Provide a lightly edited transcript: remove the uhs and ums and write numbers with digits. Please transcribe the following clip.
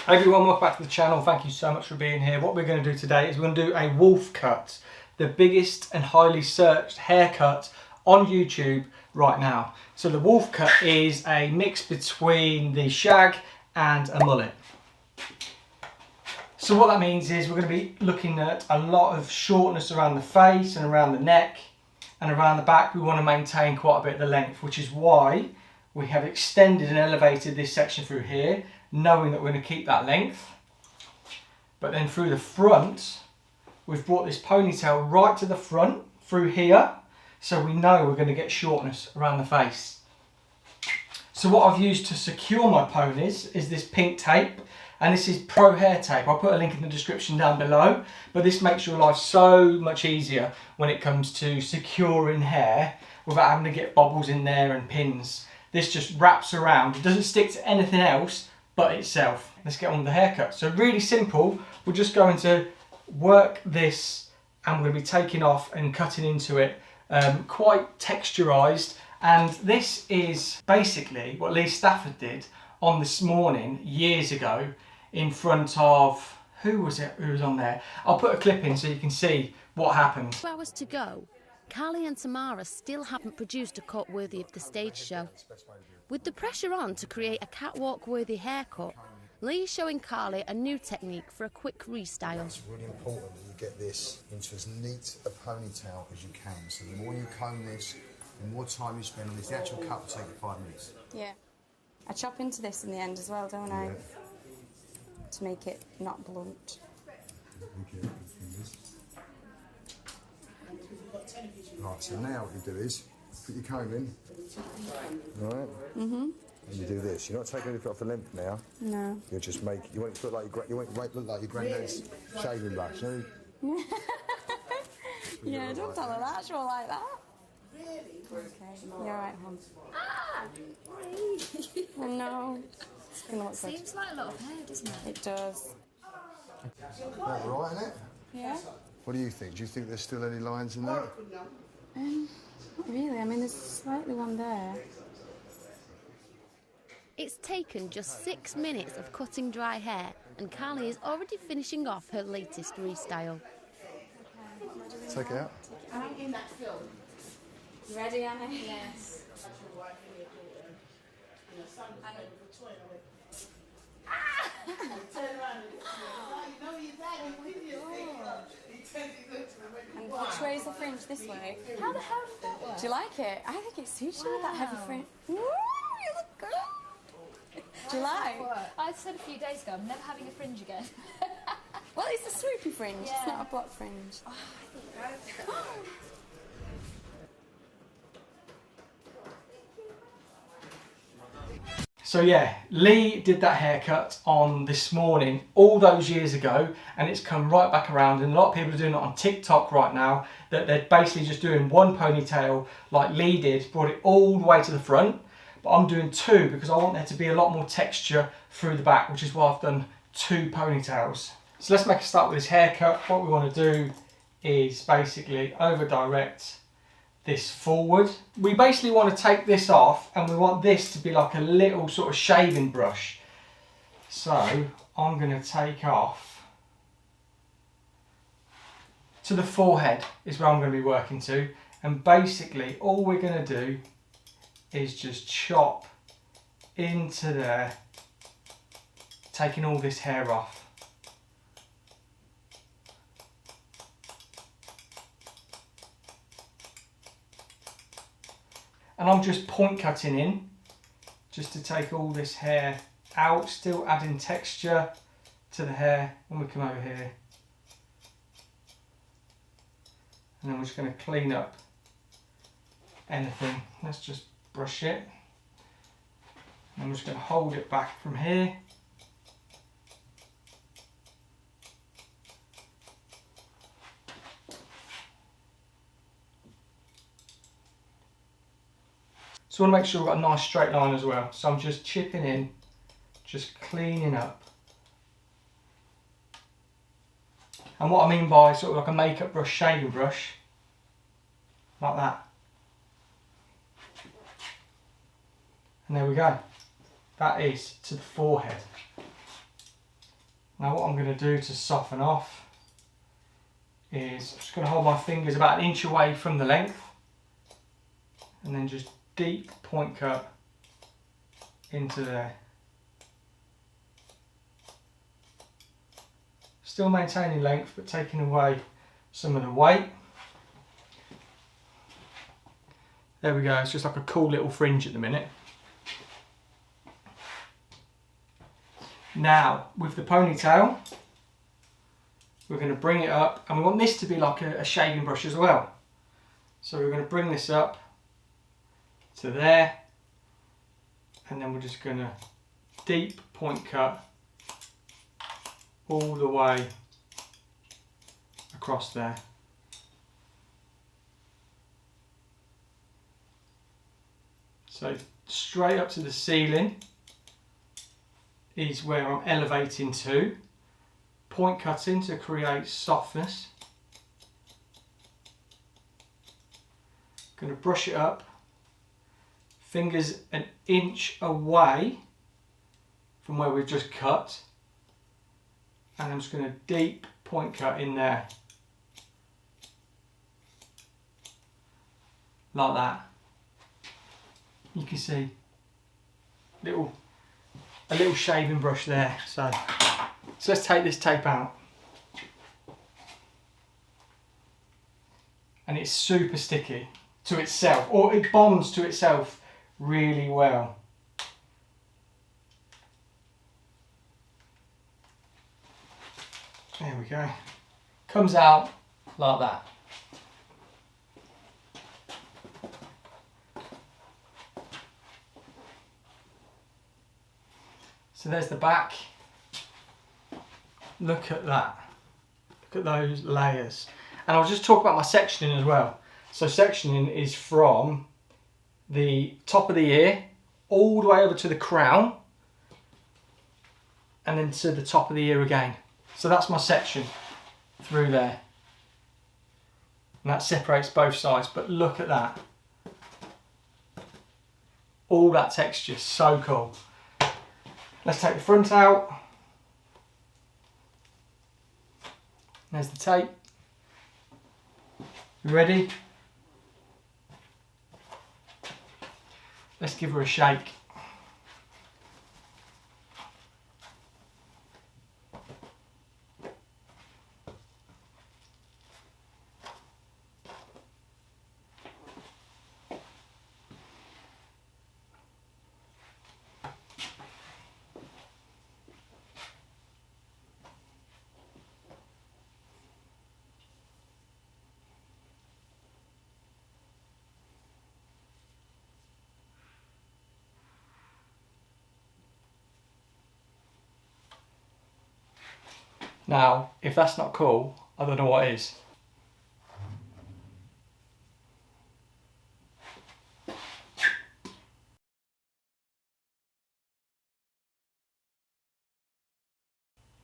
Hey everyone, welcome back to the channel. Thank you so much for being here. What we're going to do today is we're going to do a wolf cut, the biggest and highly searched haircut on YouTube right now. So the wolf cut is a mix between the shag and a mullet. So what that means is we're going to be looking at a lot of shortness around the face and around the neck, and around the back we want to maintain quite a bit of the length, which is why we have extended and elevated this section through here, knowing that we're going to keep that length. But then through the front, we've brought this ponytail right to the front through here, so we know we're going to get shortness around the face. So what I've used to secure my ponies is this pink tape, and this is Pro Hair Tape. I'll put a link in the description down below, but this makes your life so much easier when it comes to securing hair without having to get bobbles in there and pins. This just wraps around, it doesn't stick to anything else but itself. Let's get on with the haircut. So really simple, we're just going to work this and we're going to be taking off and cutting into it, quite texturized. And this is basically what Lee Stafford did on This Morning years ago in front of, who was it who was on there? I'll put a clip in so you can see what happened. 2 hours to go. Carly and Tamara still haven't produced a cut worthy of the stage show. With the pressure on to create a catwalk-worthy haircut, Lee's showing Carly a new technique for a quick restyle. It's really important that you get this into as neat a ponytail as you can. So the more you comb this, the more time you spend on this. The actual cut will take you 5 minutes. Yeah. I chop into this in the end as well, don't I? Yeah. To make it not blunt. Okay. Right, so now what you do is put your comb in. Right? Mm-hmm. And you do this. You're not taking anything off the length now. No. You just make, you want it to look like look like your granddad's shaving brush. You know? Yeah, don't tell her that. She'll like that. Really? Okay. You're right, hon. Ah! Oh no. It's gonna look good. Seems like a lot of hair, doesn't it? It does. That right, isn't it? Yeah? What do you think? Do you think there's still any lines in there? Not really. I mean, there's slightly one there. It's taken just 6 minutes of cutting dry hair, and Carly is already finishing off her latest restyle. Take it out. I'm in that film. You ready, Annie? Yes. And which way is the fringe? This way. How the hell did that work? Do you like it? I think it suits you with that heavy fringe. Ooh, you look good. Do you like? I said a few days ago, I'm never having a fringe again. Well, it's a swoopy fringe. Yeah. It's not a block fringe. So yeah, Lee did that haircut on This Morning all those years ago, and it's come right back around, and a lot of people are doing it on TikTok right now, that they're basically just doing one ponytail like Lee did, brought it all the way to the front, but I'm doing 2 because I want there to be a lot more texture through the back, which is why I've done 2 ponytails. So let's make a start with this haircut. What we want to do is basically over direct this forward. We basically want to take this off, and we want this to be like a little sort of shaving brush. So I'm going to take off to the forehead is where I'm going to be working to, and basically all we're going to do is just chop into there, taking all this hair off. And I'm just point cutting in, just to take all this hair out, still adding texture to the hair when we come over here. And then we're just going to clean up anything. Let's just brush it. And I'm just going to hold it back from here. So I want to make sure we've got a nice straight line as well. So I'm just chipping in, just cleaning up. And what I mean by sort of like a makeup brush, shaving brush, like that. And there we go. That is to the forehead. Now what I'm going to do to soften off is I'm just going to hold my fingers about an inch away from the length and then just deep point cut into there. Still maintaining length but taking away some of the weight. There we go, it's just like a cool little fringe at the minute. Now with the ponytail, we're going to bring it up, and we want this to be like a shaving brush as well. So we're going to bring this up to there, and then we're just going to deep point cut all the way across there. So straight up to the ceiling is where I'm elevating to, point cutting to create softness. Going to brush it up, fingers an inch away from where we've just cut, and I'm just going to deep point cut in there, like that. You can see a little shaving brush there. So let's take this tape out. And it's super sticky to itself, or it bonds to itself really well. There we go. Comes out like that. So there's the back. Look at that. Look at those layers. And I'll just talk about my sectioning as well. So sectioning is from the top of the ear all the way over to the crown and then to the top of the ear again. So that's my section through there. And that separates both sides, but look at that. All that texture, so cool. Let's take the front out. There's the tape. You ready? Let's give her a shake. Now, if that's not cool, I don't know what is.